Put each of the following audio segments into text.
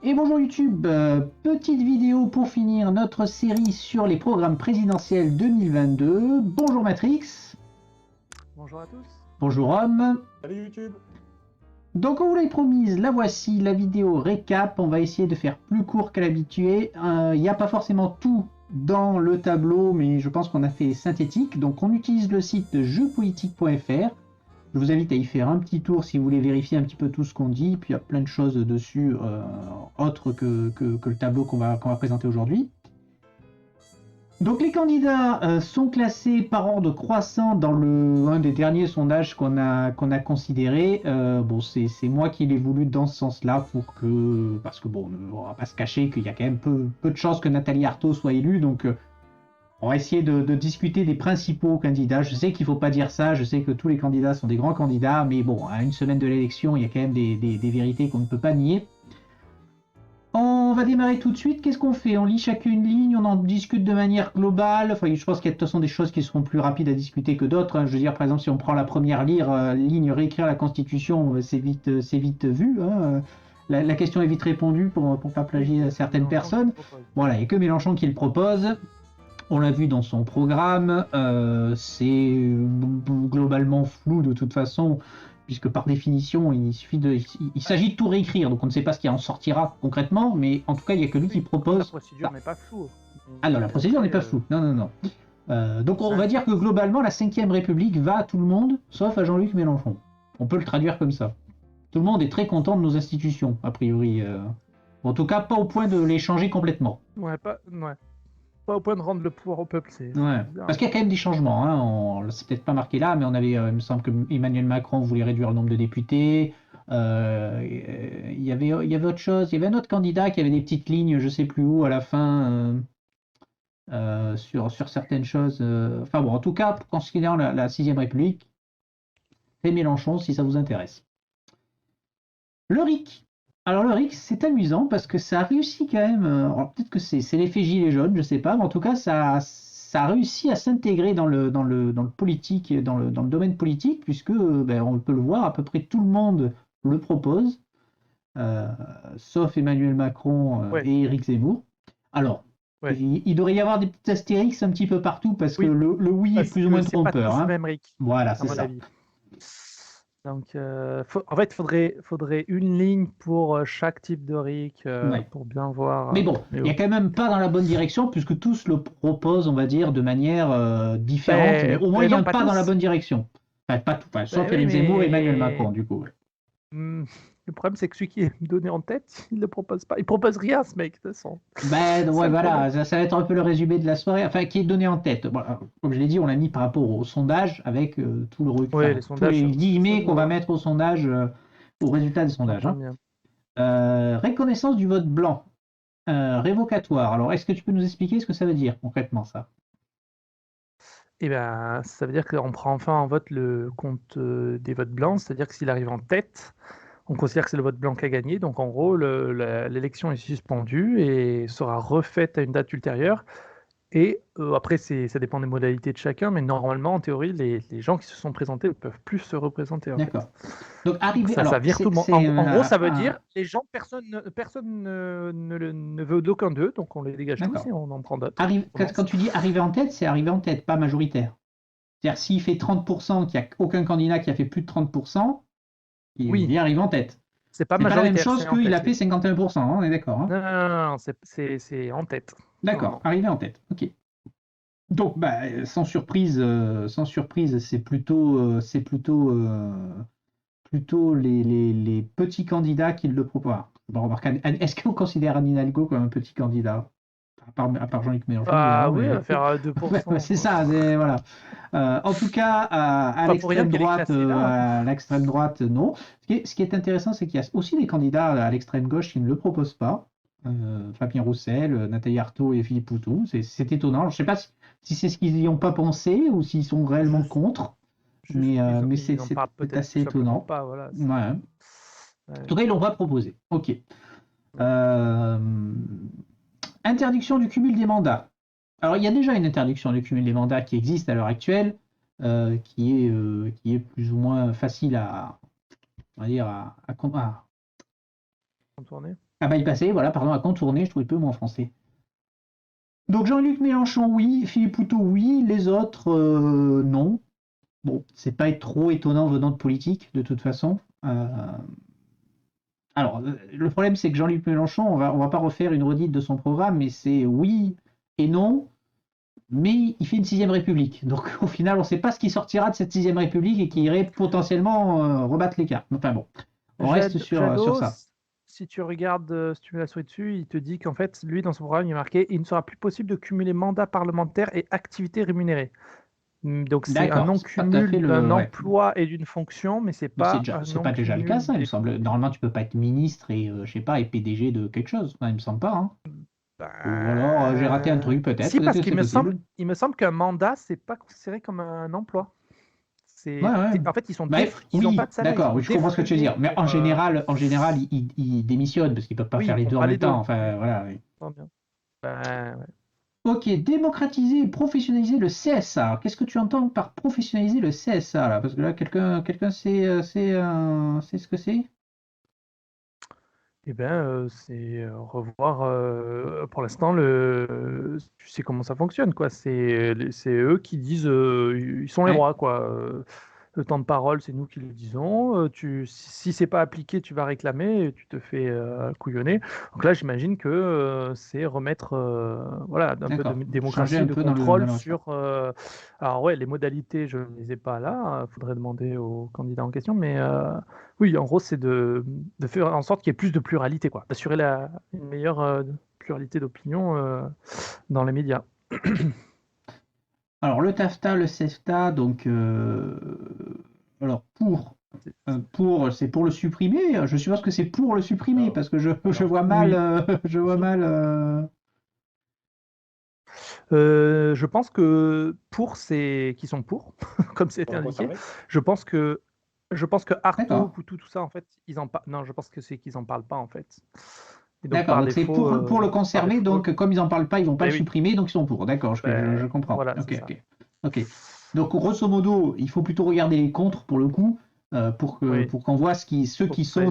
Et bonjour YouTube, petite vidéo pour finir notre série sur les programmes présidentiels 2022. Bonjour Matrix. Bonjour à tous. Bonjour Homme. Salut YouTube. Donc comme vous l'avez promise, la voici, la vidéo récap. On va essayer de faire plus court qu'à l'habitude. Il n'y a pas forcément tout dans le tableau, mais je pense qu'on a fait synthétique. Donc on utilise le site jeuxpolitique.fr. Je vous invite à y faire un petit tour si vous voulez vérifier un petit peu tout ce qu'on dit. Puis il y a plein de choses dessus, autres que le tableau qu'on va présenter aujourd'hui. Donc les candidats sont classés par ordre croissant dans un des derniers sondages qu'on a considéré. Bon, c'est moi qui l'ai voulu dans ce sens-là parce que bon, on va pas se cacher qu'il y a quand même peu de chances que Nathalie Arthaud soit élue. Donc on va essayer de discuter des principaux candidats. Je sais qu'il ne faut pas dire ça, je sais que tous les candidats sont des grands candidats, mais bon, à une semaine de l'élection, il y a quand même des vérités qu'on ne peut pas nier. On va démarrer tout de suite. Qu'est-ce qu'on fait? On lit chacune ligne, on en discute de manière globale. Enfin, je pense qu'il y a de toute façon des choses qui seront plus rapides à discuter que d'autres. Je veux dire, par exemple, si on prend la première ligne, réécrire la Constitution, c'est vite vu. Hein. La question est vite répondue pour ne pas plagier certaines personnes. Voilà, il n'y a que Mélenchon qui le propose. On l'a vu dans son programme, c'est globalement flou de toute façon, puisque par définition, il s'agit de tout réécrire, donc on ne sait pas ce qui en sortira concrètement, mais en tout cas, il n'y a que lui qui propose. La procédure n'est pas floue. Ah non, la procédure n'est pas floue. Non. Donc on va dire que globalement, la 5e République va à tout le monde, sauf à Jean-Luc Mélenchon. On peut le traduire comme ça. Tout le monde est très content de nos institutions, a priori. En tout cas, pas au point de les changer complètement. Ouais. Pas au point de rendre le pouvoir au peuple. Ouais. Parce qu'il y a quand même des changements. Hein. C'est peut-être pas marqué là, mais il me semble que Emmanuel Macron voulait réduire le nombre de députés. Il y avait autre chose. Il y avait un autre candidat qui avait des petites lignes, je sais plus où, à la fin, sur certaines choses. Enfin bon, en tout cas, considérant la 6e République, c'est Mélenchon si ça vous intéresse. Le RIC. Alors le RIC, c'est amusant parce que ça a réussi quand même, peut-être que c'est l'effet gilet jaune, je sais pas, mais en tout cas ça a réussi à s'intégrer dans le politique, dans le domaine politique, puisque on peut le voir, à peu près tout le monde le propose, sauf Emmanuel Macron et Éric Zemmour. Alors, il devrait y avoir des petites astérix un petit peu partout, parce que le oui est plus ou moins trompeur. Pas même RIC, voilà, c'est ça. Avis. Donc, en fait, il faudrait une ligne pour chaque type de RIC pour bien voir. Mais bon, il n'y a quand même pas dans la bonne direction, puisque tous le proposent, on va dire, de manière différente. Mais au moins, il y a un pas dans la bonne direction. Enfin, pas tout, sauf Éric Zemmour et Emmanuel Macron, du coup. Le problème, c'est que celui qui est donné en tête, il ne le propose pas. Il propose rien, ce mec, de toute façon. Voilà, ça va être un peu le résumé de la soirée, enfin, qui est donné en tête. Bon, comme je l'ai dit, on l'a mis par rapport au sondage, avec tout le recul, tous les guillemets qu'on va mettre au sondage, au résultat des sondages. Reconnaissance du vote blanc, révocatoire. Alors, est-ce que tu peux nous expliquer ce que ça veut dire concrètement, ça? Eh bien, ça veut dire qu'on prend enfin en vote le compte des votes blancs, c'est-à-dire que s'il arrive en tête, on considère que c'est le vote blanc qui a gagné. Donc, en gros, l'élection est suspendue et sera refaite à une date ultérieure. Et après, ça dépend des modalités de chacun, mais normalement, en théorie, les gens qui se sont présentés ne peuvent plus se représenter. D'accord. Donc, arriver. Ça vire tout le monde. En gros, ça veut dire les gens, personne ne veut d'aucun d'eux, donc on les dégage tous et on en prend d'autres. Quand tu dis arriver en tête, c'est arriver en tête, pas majoritaire. C'est-à-dire, s'il fait 30%, qu'il n'y a aucun candidat qui a fait plus de 30%, il arrive en tête. C'est pas la même chose qu'il a fait 51%, hein, on est d'accord. Hein. Non, c'est en tête. D'accord, arrivé en tête, ok. Donc, sans surprise, c'est plutôt les petits candidats qui le proposent. Bon, est-ce qu'on considère Anne Hidalgo comme un petit candidat? À part Jean-Luc Mélenchon. Ah oui, à faire 2%. C'est ça, voilà. En tout cas, à l'extrême droite, non. Ce qui est intéressant, c'est qu'il y a aussi des candidats à l'extrême gauche qui ne le proposent pas. Fabien Roussel, Nathalie Arthaud et Philippe Poutou. C'est étonnant. Alors, je ne sais pas si c'est ce qu'ils n'y ont pas pensé ou s'ils sont réellement contre. Mais c'est assez étonnant. Pas, voilà, En tout cas, ils ne l'ont pas proposé. Ok. Interdiction du cumul des mandats. Alors, il y a déjà une interdiction du cumul des mandats qui existe à l'heure actuelle, qui est plus ou moins facile à contourner. À bypasser, voilà, pardon, à contourner, je trouvais peu mon français. Donc Jean-Luc Mélenchon, oui, Philippe Poutou, oui, les autres, non. Bon, c'est pas trop étonnant venant de politique, de toute façon. Alors, le problème, c'est que Jean-Luc Mélenchon, on va pas refaire une redite de son programme, mais c'est oui et non, mais il fait une sixième république. Donc, au final, on ne sait pas ce qui sortira de cette sixième république et qui irait potentiellement rebattre les cartes. Enfin bon, on reste sur Jadot, ça. si tu regardes, si tu mets la souris dessus, il te dit qu'en fait, lui, dans son programme, il est marqué « Il ne sera plus possible de cumuler mandat parlementaire et activité rémunérée ». Donc, c'est un D'accord, c'est pas tout à fait non-cumul d'un le. Ouais. emploi et d'une fonction, mais c'est Mais pas un c'est pas déjà le cas, non-cumul ça, il me des... semble. Normalement, tu peux pas être ministre et, je sais pas, et PDG de quelque chose. Enfin, il me semble pas, hein. Ou alors, j'ai raté un truc, peut-être. Si, Peut-être parce que qu'il c'est me possible. il me semble qu'un mandat, c'est pas considéré comme un emploi. Ouais, ouais. En fait, Bref, ils n'ont pas oui, de salaire, ils d'accord, sont oui, je comprends ce que tu veux défrayés dire. Mais pour... en général, ils démissionnent parce qu'ils peuvent pas Oui, faire ils les font deux en pas les même deux. temps. Enfin, voilà. Oui. Très bien. Ouais. Ok, démocratiser et professionnaliser le CSA. Alors, qu'est-ce que tu entends par professionnaliser le CSA là? Parce que là, quelqu'un sait ce que c'est? Eh bien, c'est revoir, pour l'instant, tu sais comment ça fonctionne, quoi. C'est eux qui disent, ils sont les Ouais, rois, quoi. Le temps de parole, c'est nous qui le disons. Si c'est pas appliqué, tu vas réclamer et tu te fais couillonner. Donc là, j'imagine que c'est remettre voilà, un peu de d'accord. Changer démocratie et un de peu dans contrôle le sur. Alors, ouais, les modalités, je ne les ai pas là. Il faudrait demander au candidat en question. Mais oui, en gros, c'est de faire en sorte qu'il y ait plus de pluralité, quoi. D'assurer une meilleure pluralité d'opinion dans les médias. Alors, le TAFTA, le CEFTA, donc, alors c'est pour le supprimer. Je suppose que c'est pour le supprimer parce que je vois mal, Oui. je vois mal. Je pense que pour, c'est qui sont pour, comme c'était indiqué. Je pense que Artaud, D'accord. Poutou, tout ça, en fait, ils en parlent. Non, je pense que c'est qu'ils en parlent pas, en fait. Et donc D'accord, donc c'est pour le par conserver, défaut, donc comme ils n'en parlent pas, ils vont pas le ben oui, supprimer, donc ils sont pour. D'accord, je ben, comprends. voilà, c'est Ok, ça. ok. Ok. Donc grosso modo, il faut plutôt regarder les contres pour le coup, Oui, pour qu'on voit ceux qui sont, ouais,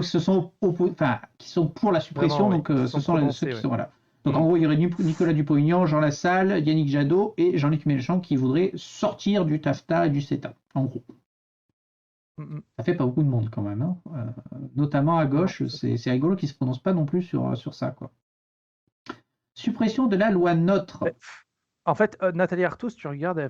enfin, qui sont pour la vraiment, suppression, oui, donc qui ce sont sont ceux prononcés, qui oui. sont voilà. Donc en Mm, gros, il y aurait Nicolas Dupont-Aignan, Jean Lassalle, Yannick Jadot et Jean-Luc Mélenchon qui voudraient sortir du TAFTA et du CETA, en gros. mm. Ça fait pas beaucoup de monde quand même, hein. Notamment à Non, gauche, ça fait. c'est rigolo qu'ils se prononcent pas non plus sur ça, quoi. Suppression de la loi Ben, NOTRe. en fait, Nathalie Arthaud, si tu regardes,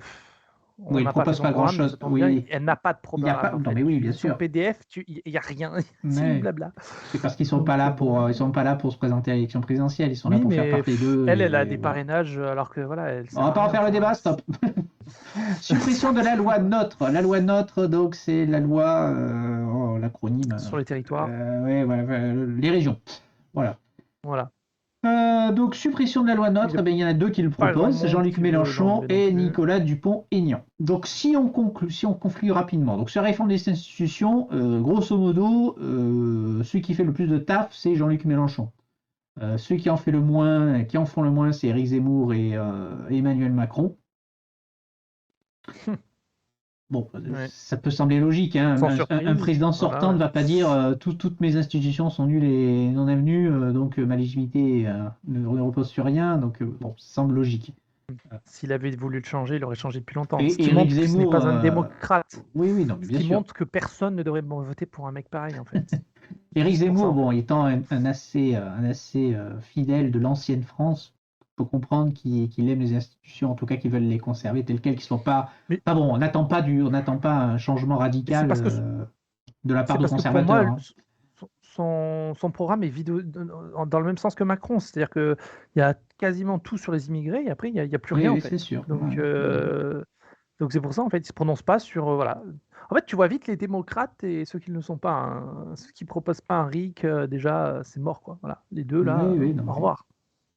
on Oui, il n'a pas fait propose son pas programme, mais ça grand-chose. tombe bien, Oui, elle n'a pas de il n'y a programme, pas. en Non, fait. mais oui, Tu bien lis son sûr. PDF, il n'y a rien, c'est du Mais blabla. c'est parce qu'ils sont pas Donc, là bon. ils sont pas là pour se présenter à l'élection présidentielle. Ils sont là Oui, pour faire mais partie d'eux elle a des et voilà. parrainages, alors que voilà, elle On sert va à pas rien. refaire le Enfin, débat, stop. Suppression de la loi NOTRe. La loi NOTRe, donc c'est la loi, l'acronyme. sur les territoires, Ouais, voilà, les régions. Voilà. voilà. Donc, suppression de la loi Il n'y NOTRe, a eh bien, il y en a deux qui le pas grand proposent, monde Jean-Luc qui veut Mélenchon l'enlever non et plus. Nicolas Dupont-Aignan. Donc, si on conclut rapidement, donc sur la réforme des institutions, grosso modo, celui qui fait le plus de taf, c'est Jean-Luc Mélenchon. Ceux qui en font le moins, c'est Éric Zemmour et Emmanuel Macron. Bon, Ouais. ça peut sembler logique, hein. Sans Un surprise, président voilà, sortant ouais. ne va pas dire toutes mes institutions sont nulles et non avenues, donc ma légitimité ne repose sur rien. Donc, bon, ça semble logique. S'il avait voulu le changer, il aurait changé depuis longtemps. Ce Et qui Éric montre que ce n'est Zemmour, pas un démocrate. oui, oui, non, mais Ce bien qui sûr. montre que personne ne devrait voter pour un mec pareil, en fait. Éric Juste pour ça, Zemmour, en bon, fait. étant un assez fidèle de l'ancienne France, on peut comprendre qu'il aime les institutions, en tout cas qu'il veulent les conserver telles quelles, qui sont pas. Mais, Enfin bon, on n'attend pas un changement mais c'est radical parce que de la part C'est de parce que pour moi, conservateurs, hein. son programme est dans le même sens que Macron. C'est-à-dire qu'il y a quasiment tout sur les immigrés et après, il n'y a plus Oui, rien, en oui, c'est fait. sûr. Donc, Ouais, ouais. donc c'est pour ça, en fait, il ne se prononce pas sur. Voilà. En fait, tu vois vite les démocrates et ceux qui ne le sont pas, hein. Ceux qui ne proposent pas un RIC, déjà, c'est mort, quoi. Voilà. Les deux, là, Oui, oui, non, au mais. revoir.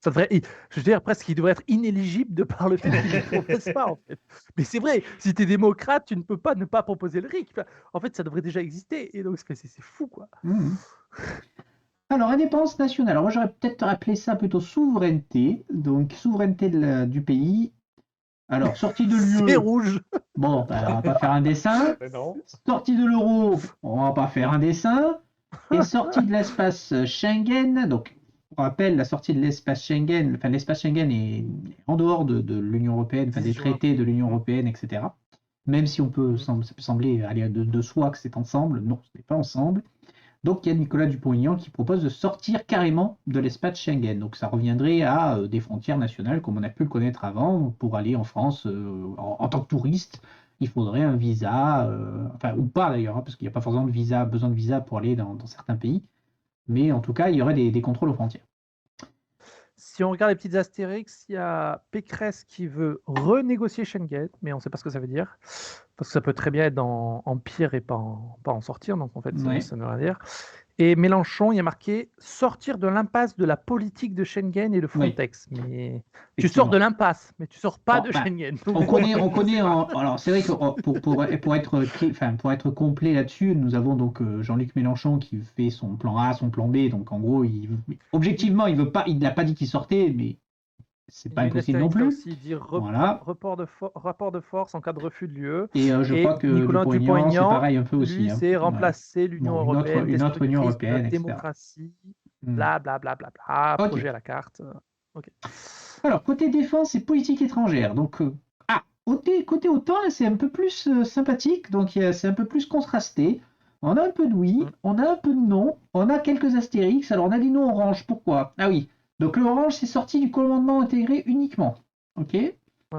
Ça devrait, je veux dire, presque, il devrait être inéligible de par le fait qu'il ne le propose pas, en fait. Mais c'est vrai, si tu es démocrate, tu ne peux pas ne pas proposer le RIC. Enfin, en fait, ça devrait déjà exister. Et donc, c'est fou, quoi. Mhm. Alors, indépendance nationale. Alors, moi, j'aurais peut-être appelé ça plutôt souveraineté. Donc, souveraineté du pays. Alors, sortie de C'est l'UE. rouge. Bon, ben, on va pas faire un dessin. Mais non. Sortie de l'euro. On va pas faire un dessin. Et sortie de l'espace Schengen. Donc, Pour rappel, la sortie de l'espace Schengen, enfin l'espace Schengen est en dehors de l'Union européenne, enfin 10 des juin. traités de l'Union européenne, etc. Même si ça peut sembler aller de soi que c'est ensemble, non, ce n'est pas ensemble. Donc il y a Nicolas Dupont-Aignan qui propose de sortir carrément de l'espace Schengen. Donc ça reviendrait à des frontières nationales comme on a pu le connaître avant. Pour aller en France en tant que touriste, il faudrait un visa, enfin ou pas d'ailleurs, parce qu'il n'y a pas forcément besoin de visa pour aller dans certains pays. Mais en tout cas, il y aurait des contrôles aux frontières. Si on regarde les petites astérix, il y a Pécresse qui veut renégocier Schengen, mais on ne sait pas ce que ça veut dire. Parce que ça peut très bien être en pire et pas en sortir, donc en fait, Ouais. ça ne veut rien dire. Et Mélenchon, il y a marqué sortir de l'impasse de la politique de Schengen et de Frontex. Mais tu sors de l'impasse, mais tu sors pas de Schengen. On connaît alors c'est vrai que pour être complet là-dessus, nous avons donc Jean-Luc Mélenchon qui fait son plan A, son plan B. Donc en gros, objectivement, il n'a pas dit qu'il sortait, mais c'est pas impossible non plus. Aussi dire rapport de force en cas de refus de l'UE. Et je crois que Nicolas Dupont-Aignan, c'est pareil un peu aussi. Lui, c'est remplacer l'Union européenne, une autre Union européenne, de etc. démocratie, bla bla bla bla bla, projet à la carte. Alors côté défense et politique étrangère, donc côté OTAN, c'est un peu plus sympathique, donc c'est un peu plus contrasté. On a un peu de oui, on a un peu de non, on a quelques astérix. Alors on a des noms orange, pourquoi? Ah oui, donc le orange c'est sorti du commandement intégré uniquement, ok,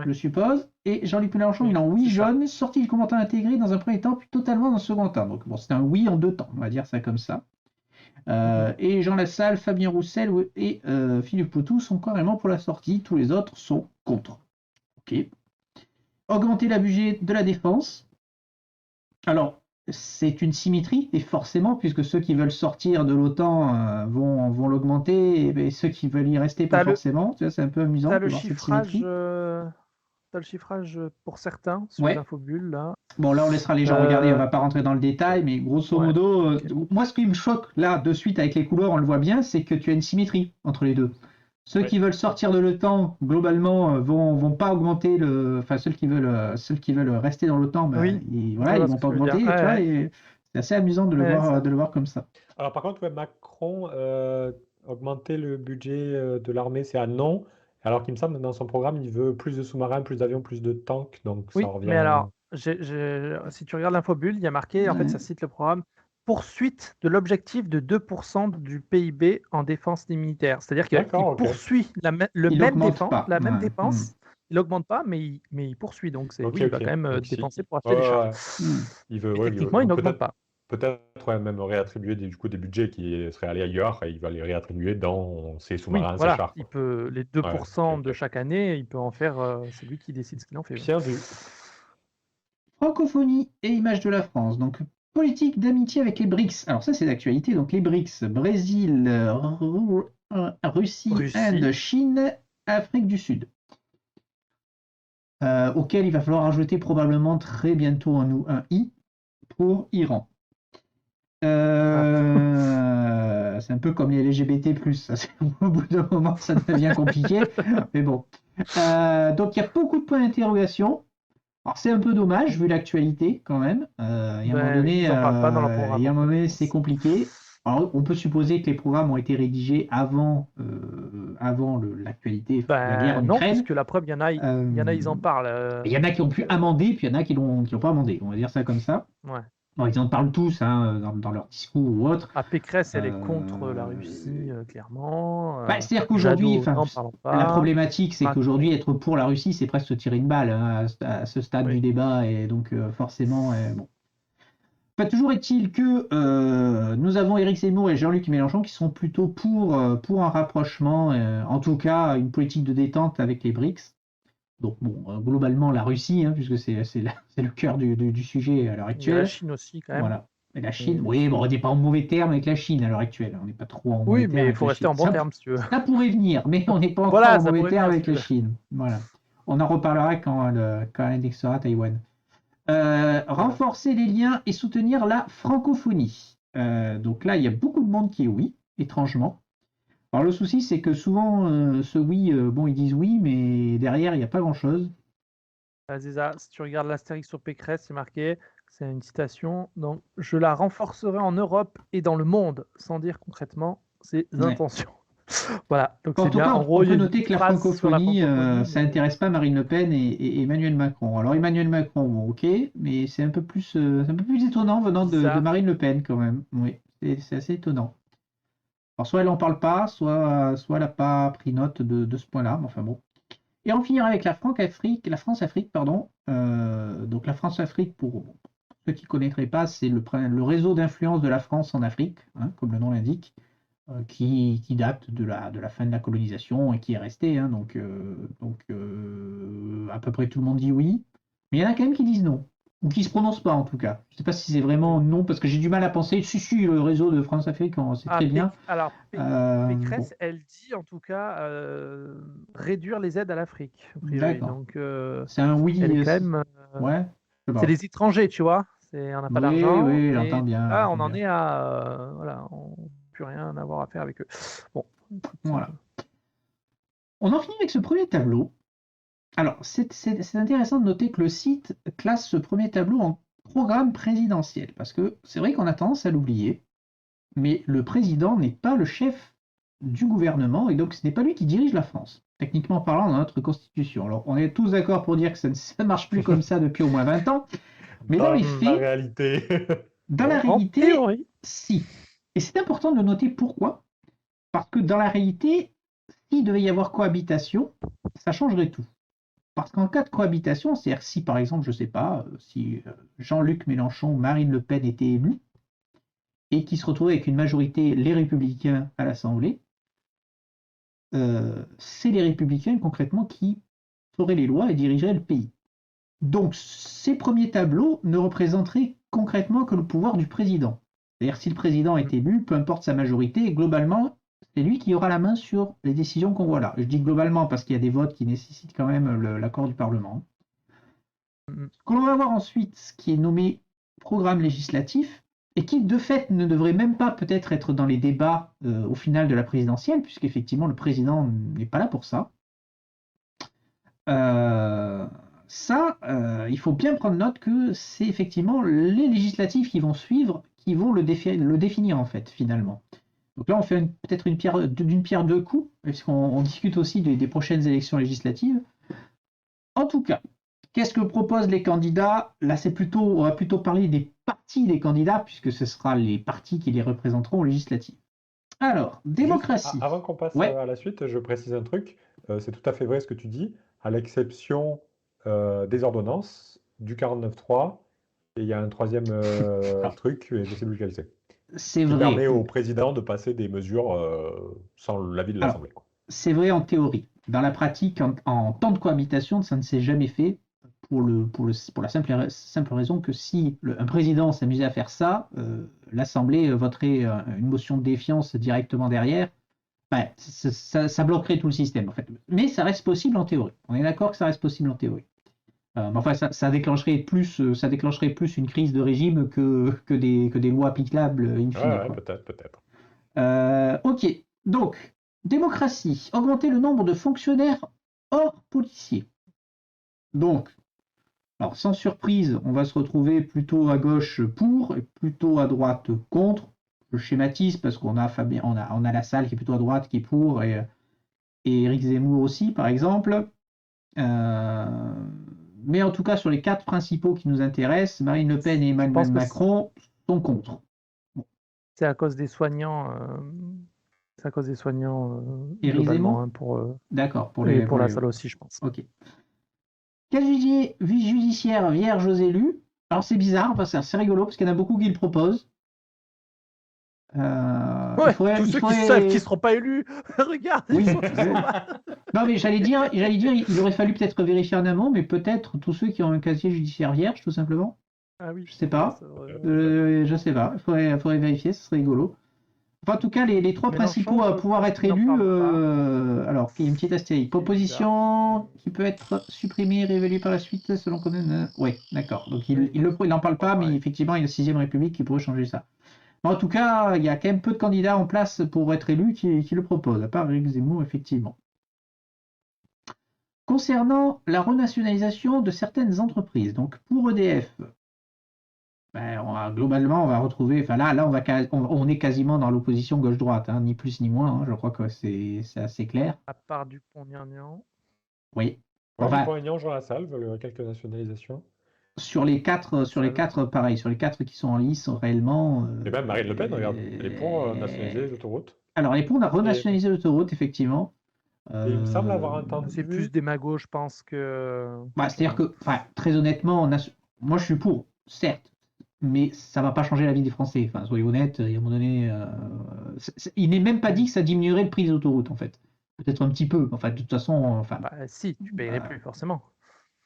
je suppose. Et Jean-Luc Mélenchon, il est en oui jaune, sorti du commandement intégré dans un premier temps, puis totalement dans un second temps. Donc bon, c'est un oui en deux temps, on va dire ça comme ça. Et Jean Lassalle, Fabien Roussel et Philippe Poutou sont carrément pour la sortie, tous les autres sont contre. Ok. Augmenter le budget de la défense. Alors, c'est une symétrie, et forcément, puisque ceux qui veulent sortir de l'OTAN vont l'augmenter, et ceux qui veulent y rester pas forcément. C'est un peu amusant de voir cette symétrie. T'as le chiffrage pour certains sur l'Infobule là. Bon, là on laissera les gens regarder, on va pas rentrer dans le détail, mais grosso modo, moi ce qui me choque là de suite avec les couleurs, on le voit bien, c'est que tu as une symétrie entre les deux. Ceux qui veulent sortir de l'OTAN, globalement, vont pas augmenter enfin ceux qui veulent rester dans l'OTAN, ils vont pas augmenter. Et c'est assez amusant de le voir comme ça. Alors par contre, Macron augmenter le budget de l'armée, c'est un non. Alors qu'il me semble, dans son programme, il veut plus de sous-marins, plus d'avions, plus de tanks. Donc ça revient. Mais alors, si tu regardes l'Infobule, il y a marqué, en fait, ça cite le programme, poursuite de l'objectif de 2% du PIB en défense militaire. C'est-à-dire qu'il poursuit la même dépense. Il n'augmente pas, mais il poursuit. Donc, il va quand même dépenser pour acheter des chars. Techniquement, il n'augmente pas. Peut-être même réattribuer des budgets qui seraient allés ailleurs et il va les réattribuer dans ses sous-marins, ses chars. Il peut, les 2% de chaque année, il peut en faire, c'est lui qui décide ce qu'il en fait. Bien vu. Francophonie et image de la France. Donc, politique d'amitié avec les BRICS. Alors ça, c'est d'actualité. Donc les BRICS, Brésil, Russie, Inde, Chine, Afrique du Sud. Auquel il va falloir ajouter probablement très bientôt un I pour Iran. C'est un peu comme les LGBT+. Au bout d'un moment, ça devient compliqué. Mais bon. Donc, il y a beaucoup de points d'interrogation. Alors, c'est un peu dommage, vu l'actualité, quand même. Il y a un moment donné, c'est compliqué. Alors, on peut supposer que les programmes ont été rédigés avant l'actualité, la guerre en Ukraine. Non, parce que la preuve, il y en a, ils en parlent. Il y en a qui ont pu amender, puis il y en a qui n'ont pas amendé. On va dire ça comme ça. Ouais. Bon, ils en parlent tous dans leur discours ou autre. Pécresse, elle est contre la Russie, clairement. C'est-à-dire qu'aujourd'hui, la problématique, c'est qu'aujourd'hui, être pour la Russie, c'est presque se tirer une balle à ce stade du débat. Et donc, forcément, bon. Enfin, toujours est-il que nous avons Éric Zemmour et Jean-Luc Mélenchon qui sont plutôt pour un rapprochement, en tout cas une politique de détente avec les BRICS. Donc bon, globalement la Russie, puisque c'est le cœur du sujet à l'heure actuelle. Et la Chine aussi quand même. Voilà. Et la Chine, oui, bon, on n'est pas en mauvais terme avec la Chine à l'heure actuelle. On n'est pas trop en mauvais terme. Oui, mais il faut rester en bon terme si tu veux. Ça pourrait venir, mais on n'est pas encore en mauvais terme avec la Chine. Voilà. On en reparlera quand elle indexera Taïwan. Renforcer les liens et soutenir la francophonie. Donc là, il y a beaucoup de monde qui est oui, étrangement. Alors le souci, c'est que souvent, ce oui, ils disent oui, mais derrière, il n'y a pas grand-chose. Aziza, si tu regardes l'astérix sur Pécresse, c'est marqué, c'est une citation, donc « Je la renforcerai en Europe et dans le monde », sans dire concrètement ses intentions. Voilà, donc En c'est tout bien. cas, En gros, on il y peut a une noter petite que la phrase sur la francophonie, francophonie, ça mais n'intéresse pas Marine Le Pen et Emmanuel Macron. Alors Emmanuel Macron, bon, ok, mais c'est un peu plus étonnant venant de bizarre. Marine Le Pen quand même. Oui, c'est assez étonnant. Alors soit elle n'en parle pas, soit elle n'a pas pris note de ce point-là, mais enfin bon. Et on finira avec la France-Afrique, pardon. Donc la France-Afrique, pour ceux qui ne connaîtraient pas, c'est le réseau d'influence de la France en Afrique, hein, comme le nom l'indique, qui date de la fin de la colonisation et qui est resté, hein, à peu près tout le monde dit oui. Mais il y en a quand même qui disent non, ou qui ne se prononcent pas en tout cas. Je ne sais pas si c'est vraiment Oui. non, parce que j'ai du mal à penser. Si, le réseau de France-Afrique, c'est Ah, très bien. Bon, Pécresse, elle dit en tout cas réduire les aides à l'Afrique, a priori. d'accord. Donc, C'est un elle est oui. quand même. Ouais, je sais C'est pas. les étrangers, tu vois. On n'a pas Oui, d'argent, oui, mais là, on j'entends en bien. est à. Voilà, on n'a plus rien à avoir à faire avec eux. Bon, écoute. Voilà. On en finit avec ce premier tableau. Alors, c'est intéressant de noter que le site classe ce premier tableau en programme présidentiel, parce que c'est vrai qu'on a tendance à l'oublier, mais le président n'est pas le chef du gouvernement, et donc ce n'est pas lui qui dirige la France, techniquement parlant dans notre constitution. Alors, on est tous d'accord pour dire que ça ne marche plus comme ça depuis au moins 20 ans, mais dans Dans les la faits, réalité, dans la non. En réalité, théorie, si. Et c'est important de noter pourquoi, parce que dans la réalité, s'il devait y avoir cohabitation, ça changerait tout. Parce qu'en cas de cohabitation, c'est-à-dire si par exemple, je ne sais pas, si Jean-Luc Mélenchon, Marine Le Pen étaient élus et qui se retrouvaient avec une majorité les Républicains à l'Assemblée, c'est les Républicains concrètement qui feraient les lois et dirigeraient le pays. Donc ces premiers tableaux ne représenteraient concrètement que le pouvoir du président. C'est-à-dire si le président est élu, peu importe sa majorité, globalement, c'est lui qui aura la main sur les décisions qu'on voit là. Je dis globalement parce qu'il y a des votes qui nécessitent quand même l'accord du Parlement. Ce que l'on va voir ensuite, ce qui est nommé programme législatif, et qui de fait ne devrait même pas peut-être être dans les débats au final de la présidentielle, puisqu'effectivement le président n'est pas là pour ça. Euh, il faut bien prendre note que c'est effectivement les législatives qui vont suivre, qui vont le définir en fait finalement. Donc là, on fait peut-être d'une pierre deux coups, puisqu'on discute aussi des prochaines élections législatives. En tout cas, qu'est-ce que proposent les candidats? Là, on va plutôt parler des partis des candidats, puisque ce sera les partis qui les représenteront aux législatives. Alors, Juste démocratie. avant qu'on passe Ouais, à la suite, je précise un truc. C'est tout à fait vrai ce que tu dis, à l'exception des ordonnances, du 49.3, et il y a un troisième alors, truc, et je ne sais plus lequel c'est, c'est qui vrai. permet au président de passer des mesures sans l'avis de Alors, l'Assemblée, quoi. c'est vrai en théorie. Dans la pratique, en temps de cohabitation, ça ne s'est jamais fait pour la simple raison que si un président s'amusait à faire ça, l'Assemblée voterait une motion de défiance directement derrière. Ouais, ça bloquerait tout le système en fait. Mais ça reste possible en théorie. On est d'accord que ça reste possible en théorie. Mais enfin, ça déclencherait plus une crise de régime que des lois applicables in Ouais, fine, ouais, quoi. peut-être, peut-être. Ok, donc, démocratie, augmenter le nombre de fonctionnaires hors policiers. Donc, alors sans surprise, on va se retrouver plutôt à gauche pour et plutôt à droite contre. Je schématise parce qu'on a on a la salle qui est plutôt à droite qui est pour et Éric Zemmour aussi, par exemple. Euh, mais en tout cas, sur les quatre principaux qui nous intéressent, Marine Le Pen et je Emmanuel pense que Macron sont contre. Bon. c'est à cause des soignants. C'est à cause des soignants Éric globalement, Zemmour? hein, D'accord, et pour la salle aussi, je pense. Ok. Casier judiciaire vierge aux élus. Alors c'est bizarre, parce que c'est rigolo, parce qu'il y en a beaucoup qui le proposent. Ouais, tous Il ceux qui savent qu'ils faudrait. seront pas élus, regarde, ils Oui. sont tous en bas. Non, mais il aurait fallu peut-être vérifier en amont, mais peut-être tous ceux qui ont un casier judiciaire vierge, tout simplement. Ah oui, Je sais pas. ça aurait- Peut-être. Je sais pas. Faudrait vérifier, ce serait rigolo. Enfin, en tout cas, les trois Mélenchon, principaux à pouvoir être il n'en élus. parle pas, Alors, il y a une petite astérisque. ce qui est bizarre. Proposition qui peut être supprimée et révélée par la suite selon qu'on a. Oui, d'accord. Donc, Oui, il n'en parle Pas pas, mais pareil. effectivement, il y a la 6ème République qui pourrait changer ça. Mais en tout cas, il y a quand même peu de candidats en place pour être élus qui le proposent, à part Éric Zemmour, effectivement. Concernant la renationalisation de certaines entreprises, donc pour EDF, Globalement, on va retrouver. Enfin, là, on est quasiment dans l'opposition gauche-droite, hein, ni plus ni moins, hein, je crois que c'est assez clair. À part Dupont-Aignan. Oui. Ouais, Enfin, Dupont-Aignan, Jean Lassalle veulent quelques nationalisations. sur les quatre, pareil, sur les 4 qui sont en lice, réellement. Et même Marine Le Pen, regarde, elle est pour nationaliser les autoroutes. Alors, les ponts, on a Et, renationalisé l'autoroute, effectivement. et il me semble avoir C'est plus entendu. des magos, je pense que. C'est-à-dire que, enfin, très honnêtement, moi je suis pour, certes, mais ça va pas changer la vie des Français. Enfin, soyons honnêtes, il y a un moment donné, il n'est même pas dit que ça diminuerait le prix des autoroutes, en fait. Peut-être un petit peu. Enfin, de toute façon, enfin, Bah, si, tu payerais plus, forcément.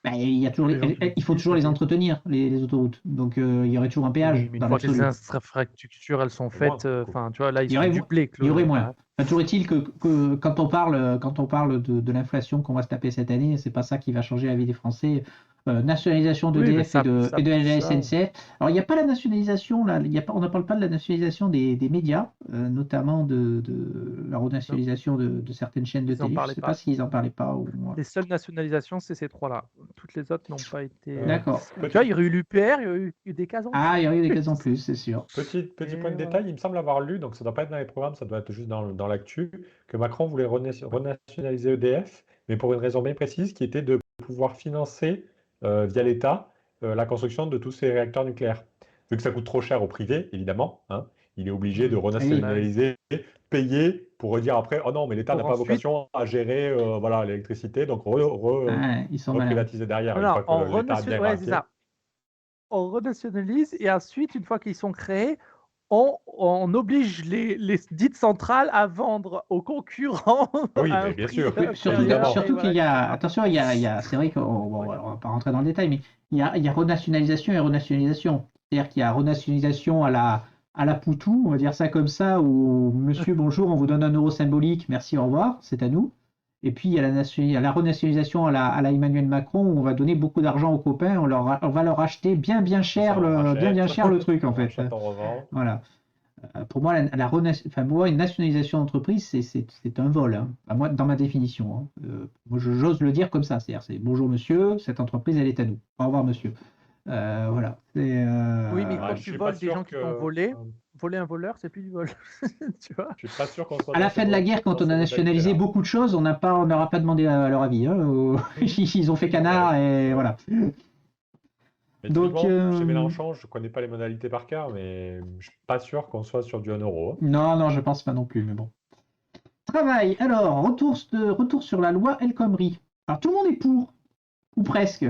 il y a toujours Les gens qui il faut l'utilisent, toujours les ok. entretenir, les autoroutes. Donc, il y aurait toujours un péage Oui, mais une dans fois que les l'absolu. infrastructures elles sont Au moins, faites, enfin, tu vois, là, ils Il y sont aurait, duplés. il y aurait moins. Voilà. Enfin, toujours est-il que quand on parle de l'inflation qu'on va se taper cette année, c'est pas ça qui va changer la vie des Français. Nationalisation Oui, mais d'EDF et de la ça, SNCF. Alors, il n'y a pas la nationalisation, là, on ne parle pas de la nationalisation des médias, notamment de la non, renationalisation de certaines chaînes de ils n'en télé. Je ne parlaient sais pas pas. s'ils n'en parlaient pas. Les seules nationalisations, c'est ces trois-là. Toutes les autres n'ont pas été. D'accord. Tu vois, Petit, il y aurait eu l'UPR, il y aurait eu des cases en Ah, il y aurait eu des plus. cases en plus, c'est sûr. petit point Et de voilà. détail, il me semble avoir lu, donc ça ne doit pas être dans les programmes, ça doit être juste dans l'actu, que Macron voulait renationaliser EDF, mais pour une raison bien précise, qui était de pouvoir financer via l'État la construction de tous ces réacteurs nucléaires. Vu que ça coûte trop cher au privé, évidemment, hein, il est obligé de Ah oui. renationaliser, payer pour redire après, oh non, mais l'État n'a Pour pas ensuite. vocation à gérer voilà, l'électricité, donc Ah, ils sont malins. reprivatiser derrière, Non, une non, fois que l'État a bien ouais, c'est craqué. ça. On renationalise et ensuite, une fois qu'ils sont créés, on oblige les dites centrales à vendre aux concurrents Ah oui, à un mais bien prix sûr, Oui, inférieur. évidemment. Et surtout qu'il voilà, y a, etc. attention, c'est vrai qu'on va pas rentrer dans le détail, mais il y a renationalisation et renationalisation. C'est-à-dire qu'il y a renationalisation à la Poutou, on va dire ça comme ça, où monsieur, bonjour, on vous donne 1 euro symbolique, merci, au revoir, c'est à nous. Et puis il y a il y a la renationalisation à la Emmanuel Macron, où on va donner beaucoup d'argent aux copains, on va leur acheter bien C'est ça, on cher le truc, en on fait. rachète, on revend. Voilà. Pour moi, enfin, pour moi, une nationalisation d'entreprise, c'est un vol, hein. À moi, dans ma définition, hein. Moi, j'ose le dire comme ça. C'est-à-dire, c'est bonjour monsieur, cette entreprise, elle est à nous. Au revoir monsieur. Voilà. Oui, mais Ouais, quand je tu suis pas voles des gens sûr qui t'ont que volé, voler un voleur, c'est plus du vol. Tu vois? je suis pas sûr qu'on soit À la fin de la guerre, quand dans on ces a nationalisé modalités-là. beaucoup de choses, on n'aura pas demandé à leur avis, hein. Ils ont fait C'est vrai, canard c'est et vrai. voilà. Mais Donc, typiquement, chez Mélenchon, je connais pas les modalités par cœur, mais je suis pas sûr qu'on soit sur du 1 euro, hein. non, je pense pas non plus, mais bon. Travail. Alors, retour sur la loi El Khomri. Alors, tout le monde est pour, ou presque.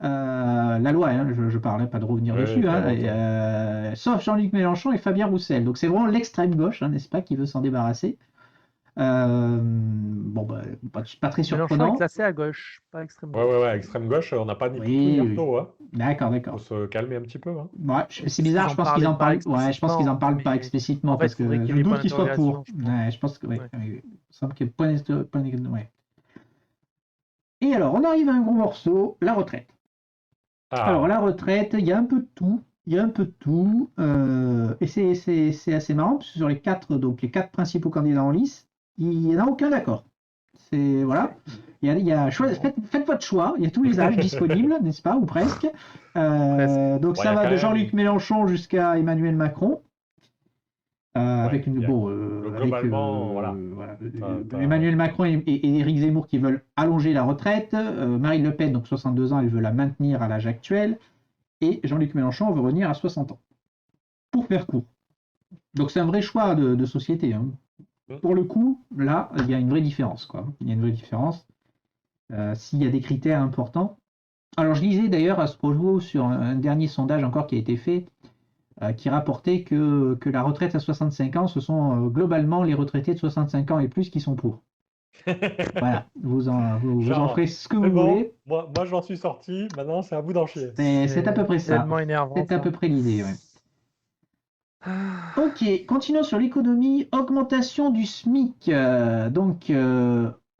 La loi, hein, je parlais pas de revenir Oui, dessus, que la hein, vote. sauf Jean-Luc Mélenchon et Fabien Roussel. Donc c'est vraiment l'extrême gauche, hein, n'est-ce pas, qui veut s'en débarrasser. Bon, pas très Mélenchon est surprenant. classé à gauche, pas extrême Ouais, gauche. extrême gauche, on n'a pas ni Poutou ni Oui, oui. Arnaud, hein. D'accord. Faut se calmer un petit peu, hein. Ouais, c'est Parce bizarre, qu'ils je en pense qu'ils parlaient en pas parlent. Ouais, je pense qu'ils en explicitement, parlent pas mais explicitement en fait, parce il faudrait que qu'il je y ait des doute points qu'ils soient d'interrogation, pour. je pense. Ouais, je pense que oui. Ouais. Oui. Il semble qu'il y ait ouais. Et alors, on arrive à un gros morceau, la retraite. Alors, Ah, la retraite, il y a un peu de tout. Il y a un peu de tout. Et c'est assez marrant, parce que sur les quatre principaux candidats en lice, il n'y en a aucun d'accord. C'est, voilà. Faites votre choix. Il y a tous les âges disponibles, n'est-ce pas, ou presque. Presque. Donc, bon, il y ça a va quand de même, Jean-Luc Mélenchon jusqu'à Emmanuel Macron. ouais, Avec une, il y a bon, avec globalement, voilà. voilà, T'as- Emmanuel Macron et Éric Zemmour qui veulent allonger la retraite. Marine Le Pen, donc 62 ans, elle veut la maintenir à l'âge actuel. Et Jean-Luc Mélenchon veut revenir à 60 ans, pour faire court. Donc c'est un vrai choix de société, hein. Pour le coup, là, il y a une vraie différence, quoi. Il y a une vraie différence. S'il y a des critères importants. Alors je lisais d'ailleurs à ce propos sur un dernier sondage encore qui a été fait, qui rapportait que la retraite à 65 ans, ce sont globalement les retraités de 65 ans et plus qui sont pour. Voilà, vous en Genre, ferez ce que c'est vous bon, voulez. moi j'en suis sorti, maintenant c'est à vous d'en chier. C'est à peu près ça. Tellement énervant, C'est à ça. peu près l'idée, ouais. Ah, Ok, continuons sur l'économie. Augmentation du SMIC.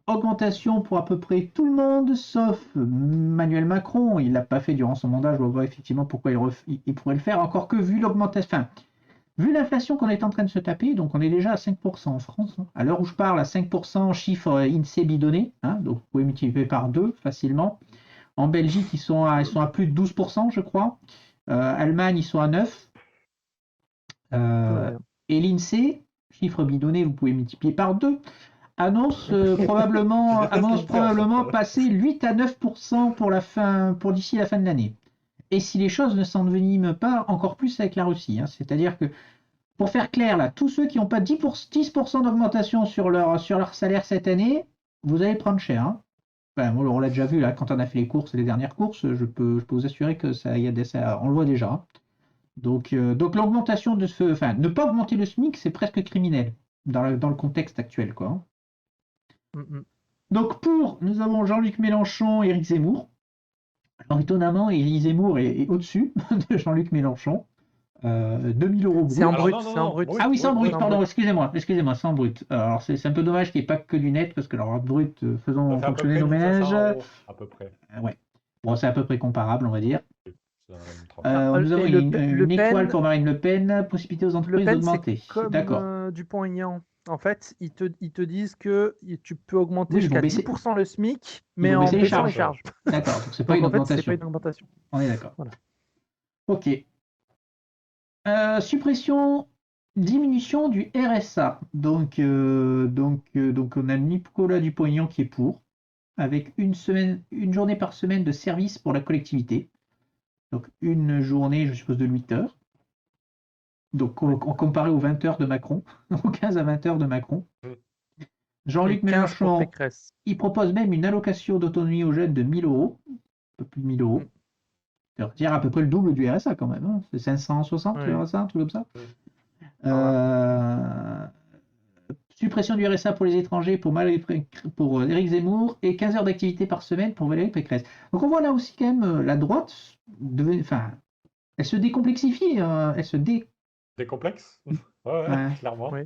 Augmentation pour à peu près tout le monde, sauf Emmanuel Macron. Il l'a pas fait durant son mandat. Je vois pas effectivement pourquoi il pourrait le faire. Encore que vu l'augmentation, enfin, vu l'inflation qu'on est en train de se taper, donc on est déjà à 5% en France, hein. À l'heure où je parle, à 5%, chiffre INSEE bidonné, hein, donc vous pouvez multiplier par 2 facilement. En Belgique, ils sont à plus de 12%, je crois. Allemagne, ils sont à 9. Ouais. Et l'INSEE, chiffre bidonné, vous pouvez multiplier par 2, annonce probablement, Je déteste annonce l'INSEE, en fait. probablement passer 8 à 9% pour d'ici la fin de l'année. Et si les choses ne s'enveniment pas encore plus avec la Russie, hein. C'est-à-dire que, pour faire clair, là, tous ceux qui n'ont pas 10% d'augmentation sur leur salaire cette année, vous allez prendre cher, hein. Enfin, on l'a déjà vu là, quand on a fait les dernières courses, je peux vous assurer que on le voit déjà, hein. Donc l'augmentation enfin, ne pas augmenter le SMIC, c'est presque criminel dans le contexte actuel, quoi, hein. Mm, mm. Donc nous avons Jean-Luc Mélenchon et Éric Zemmour. Alors étonnamment, Éric Zemmour est au-dessus de Jean-Luc Mélenchon. 2000 euros C'est en brut. brut, c'est en brut. Ah oui, c'est en brut, c'est en pardon, brut. excusez-moi, c'est en brut. Alors c'est un peu dommage qu'il n'y ait pas que du net, parce que alors brut, Ça faisons fait à peu fonctionner près nos 1500 ménages. euros, à peu près. Ouais. Bon, c'est à peu près comparable, on va dire. C'est dans la même tranche. Nous avons Et une étoile pour Marine Le Pen, possibilité aux Le entreprises Pen, c'est d'augmenter. comme D'accord. Dupont-Aignan. En fait, ils te disent que tu peux augmenter Oui, ils vont jusqu'à baisser. 10% le SMIC, Ils mais vont en baisser les baissant les charges. charges. D'accord, donc c'est pas Donc une en fait, c'est pas augmentation. une augmentation. On est d'accord. Voilà. Ok. Diminution du RSA. Donc on a Nicolas Dupont-Aignan qui est pour, avec une journée par semaine de service pour la collectivité. Donc une journée, je suppose, de 8 heures. Donc en comparé aux 20 heures de Macron, aux 15 à 20 heures de Macron. Et Jean-Luc 15 pour Mélenchon, Pécresse. il propose même une allocation d'autonomie aux jeunes de 1000 euros, un peu plus de 1000 euros. C'est-à-dire à peu près le double du RSA quand même, hein. C'est 560 le Ouais. RSA, un truc comme ça. Voilà. Suppression du RSA pour les étrangers pour Éric Zemmour et 15 heures d'activité par semaine pour Valérie Pécresse. Donc on voit là aussi quand même la droite, elle se décomplexifie, Des complexes? Ouais, Ouais. clairement. Oui,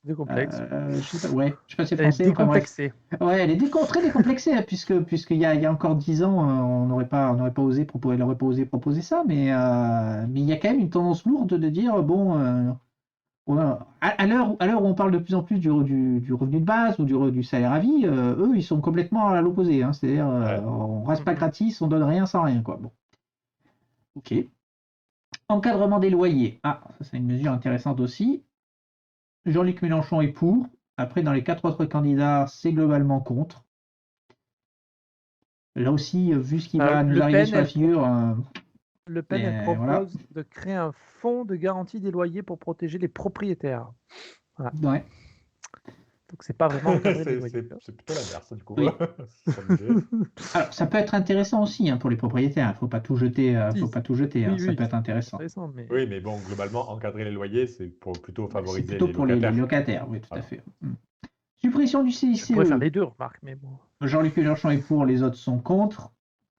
des complexes. Je sais pas si c'est Elle est français. Enfin, bref. décomplexée. Ouais, elle est très décomplexée, hein, puisqu'il y a encore 10 ans, on n'aurait pas osé proposer ça, mais il y a quand même une tendance lourde de dire bon, à l'heure où on parle de plus en plus du revenu de base ou du salaire à vie, eux ils sont complètement à l'opposé, hein. C'est-à-dire Ouais. on reste pas gratis, on donne rien sans rien, quoi. Bon, ok. Encadrement des loyers. Ah, ça c'est une mesure intéressante aussi. Jean-Luc Mélenchon est pour. Après, dans les 4 autres candidats, c'est globalement contre. Là aussi, vu ce qui va nous arriver sur la figure, Le Pen, elle voilà. propose de créer un fonds de garantie des loyers pour protéger les propriétaires. Voilà. Ouais. Donc c'est pas vraiment encadrer les loyers. C'est plutôt l'inverse, du coup. Oui. C'est l'idée. Alors, ça peut être intéressant aussi, hein, pour les propriétaires. Il ne faut pas tout jeter. Si. Ça Oui, peut être intéressant. mais... Oui, mais bon, globalement, encadrer les loyers, c'est pour plutôt C'est favoriser plutôt les pour locataires. les locataires, oui, tout à Voilà. fait. Suppression du CICE. Je pourrais faire les deux, remarque, mais bon. Jean-Luc Mélenchon est pour, les autres sont contre.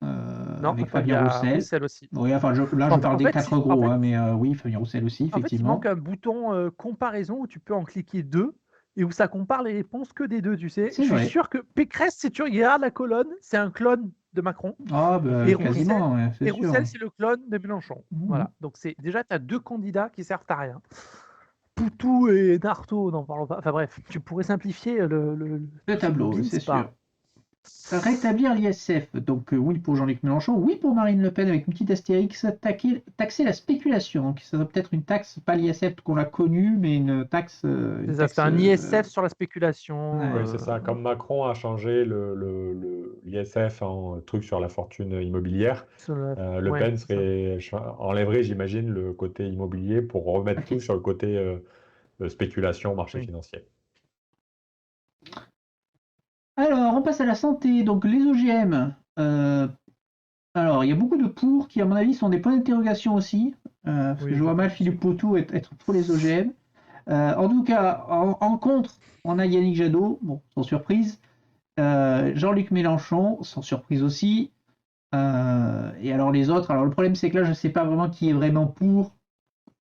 Non, Avec enfin, il y Fabien a Roussel. aussi. Oui, enfin, je parle des 4 gros, hein, mais oui, Fabien Roussel aussi, En fait, il effectivement. manque un bouton comparaison où tu peux en cliquer 2 et où ça compare les réponses que des 2, tu sais. C'est Je vrai. suis sûr que Pécresse, si tu regardes la colonne, c'est un clone de Macron. Ah, bah, Et quasiment, ouais, c'est Et sûr. Roussel, c'est le clone de Mélenchon. Mhm. Voilà. Donc déjà, tu as 2 candidats qui servent à rien. Poutou et Narto, n'en parlons pas. Enfin bref, tu pourrais simplifier le tableau, Beans c'est par- sûr. Rétablir l'ISF, donc oui pour Jean-Luc Mélenchon, oui pour Marine Le Pen avec une petite astérix, taxer la spéculation, donc ça serait peut-être une taxe, pas l'ISF qu'on a connu, mais une taxe... C'est ça, c'est un ISF sur la spéculation. Ouais. Oui, c'est ça. Comme Macron a changé l'ISF en truc sur la fortune immobilière, Le Ouais, Pen c'est ça. enlèverait, j'imagine, le côté immobilier pour remettre Ok. tout sur le côté spéculation, marché Oui. financier. Alors, on passe à la santé, donc les OGM. Alors, il y a beaucoup de pour qui, à mon avis, sont des points d'interrogation aussi, parce Oui, que je je vois mal pense. Philippe Poutou être pour les OGM. En tout cas, en contre, on a Yannick Jadot, bon, sans surprise. Jean-Luc Mélenchon, sans surprise aussi. Et alors les autres, alors le problème c'est que là je ne sais pas vraiment qui est vraiment pour,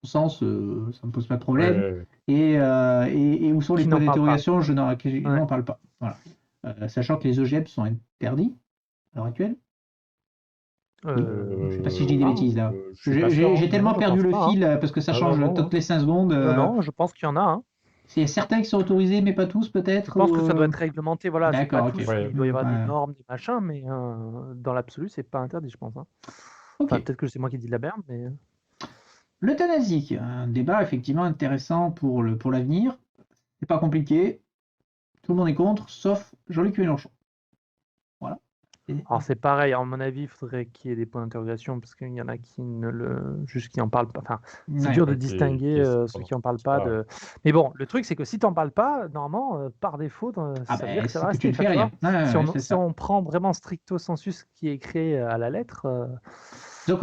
au sens ça ne me pose pas de problème. Ouais. Et où sont les Qui points n'en parle d'interrogation, je n'en Ouais. parle pas. Voilà. Sachant que les OGM sont interdits à l'heure actuelle. Je ne sais pas si je dis des bêtises là. Je suis pas sûr, hein. J'ai tellement je perdu pense le pas, fil parce que ça Non, change non, toutes les 5 secondes. Non, je pense qu'il y en a. Hein. C'est certains qui sont autorisés, mais pas tous Je peut-être. pense que ça doit être réglementé. Voilà, c'est pas D'accord, ok. tous. Ouais. Il doit y avoir des Ouais. normes, des machins, mais dans l'absolu, c'est pas interdit, je pense. Hein. Ok. Enfin, peut-être que c'est moi qui dis de la merde, mais L'euthanasie, un débat effectivement intéressant pour l'avenir. C'est pas compliqué. Tout le monde est contre, sauf Jean-Luc Mélenchon. Voilà. alors c'est pareil. À mon avis, il faudrait qu'il y ait des points d'interrogation parce qu'il y en a qui ne le juste qui en parlent pas. Enfin, c'est Ouais. dur de Ouais, distinguer ceux qui en parlent pas Ah, de. Mais bon, le truc c'est que si t'en parles pas, normalement, par défaut, Ah ça veut dire ben, que ça va c'est que tu rester. ne Enfin, fais tu vois, rien. Ouais, c'est si ça. on prend vraiment stricto sensu ce qui est écrit à la lettre, Donc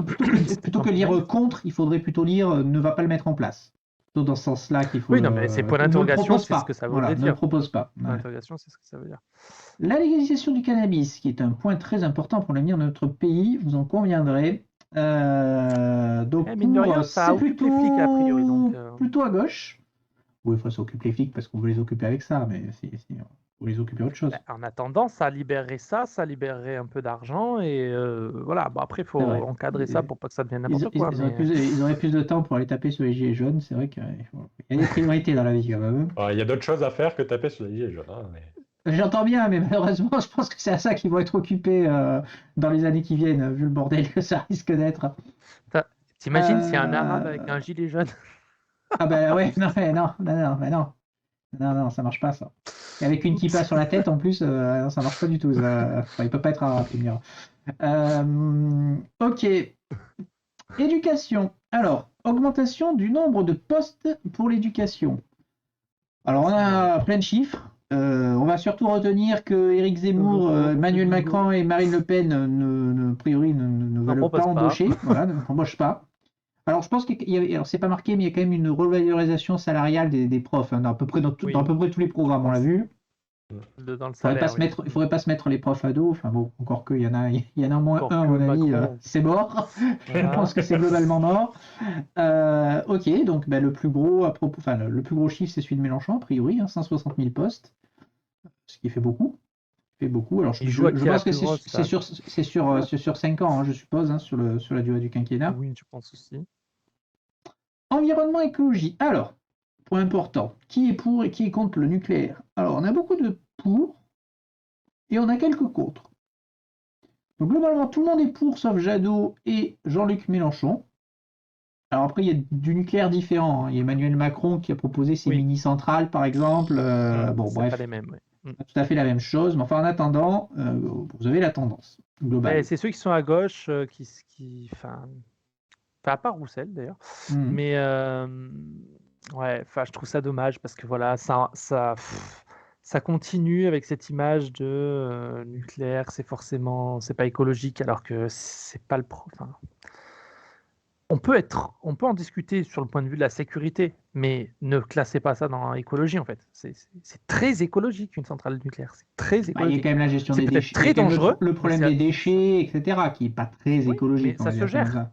c'était plutôt un que peu lire naïf. contre, il faudrait plutôt lire ne va pas le mettre en place. Plutôt dans ce sens-là qu'il faut Oui, non, mais c'est point ne le d'interrogation, propose c'est ce que pas. ça Voilà, voudrait ne le dire. propose pas. Point Ouais. d'interrogation, c'est ce que ça veut dire. La légalisation du cannabis, qui est un point très important pour l'avenir de notre pays, vous en conviendrez. Donc Mine de rien, ça c'est occupe les flics a priori, donc. plutôt à gauche. Oui, il faut s'occuper les flics parce qu'on veut les occuper avec ça, mais si, faut les occuper autre chose. En attendant, ça libérerait ça, ça libérerait un peu d'argent et voilà. Bon, après, il faut C'est vrai. encadrer ça pour pas que ça devienne n'importe quoi. Ils auraient plus de temps pour aller taper sur les gilets jaunes. C'est vrai qu'il y a des priorités dans la vie quand même. il y a d'autres choses à faire que taper sur les gilets jaunes. Hein, mais... J'entends bien, mais malheureusement, je pense que c'est à ça qu'ils vont être occupés dans les années qui viennent, vu le bordel que ça risque d'être. T'imagines s'il y a un arabe avec un gilet jaune? Ah ben ouais, non, non, ça marche pas ça. Et avec une kippa sur la tête en plus, non, ça marche pas du tout. Ça. Enfin, il peut pas être arabe, tu me diras. Ok. Éducation. Alors, augmentation du nombre de postes pour l'éducation. Alors, on a plein de chiffres. On va surtout retenir que Éric Zemmour, Emmanuel Macron et Marine Le Pen, a priori, ne veulent pas embaucher. Voilà, ne embauchent pas. Alors, je pense qu'il y a, alors c'est pas marqué, mais il y a quand même une revalorisation salariale des profs, hein, dans à peu près dans à peu près tous les programmes, on l'a vu. Dans le Il salaire, ne faudrait pas se mettre les profs à dos. Enfin bon, encore qu'il y en a au moins un, à mon avis, c'est mort. Je pense que c'est globalement mort. Ok, donc ben, le plus gros le plus gros chiffre, c'est celui de Mélenchon, a priori, hein, 160 000 postes, ce qui fait beaucoup. Alors, je pense que c'est sur 5 ans, hein, je suppose, hein, sur la durée du quinquennat. Oui, je pense aussi. Environnement, écologie. Alors, point important, qui est pour et qui est contre le nucléaire? Alors, on a beaucoup de pour et on a quelques contre. Donc, globalement, tout le monde est pour, sauf Jadot et Jean-Luc Mélenchon. Alors après, il y a du nucléaire différent, hein. Il y a Emmanuel Macron qui a proposé ses mini-centrales, par exemple. Bon, c'est bref, pas les mêmes. tout à fait la même chose. Mais enfin, en attendant, vous avez la tendance globale. C'est ceux qui sont à gauche enfin, à part Roussel d'ailleurs. Mais ouais, enfin, je trouve ça dommage parce que voilà, ça continue avec cette image de nucléaire, c'est pas écologique alors que c'est pas enfin, on peut en discuter sur le point de vue de la sécurité, mais ne classez pas ça dans l'écologie en fait. C'est très écologique une centrale nucléaire, c'est très Il y a écologique. quand même la gestion des déchets. Très dangereux. Le problème des déchets, etc., qui n'est pas très écologique. Mais ça se gère.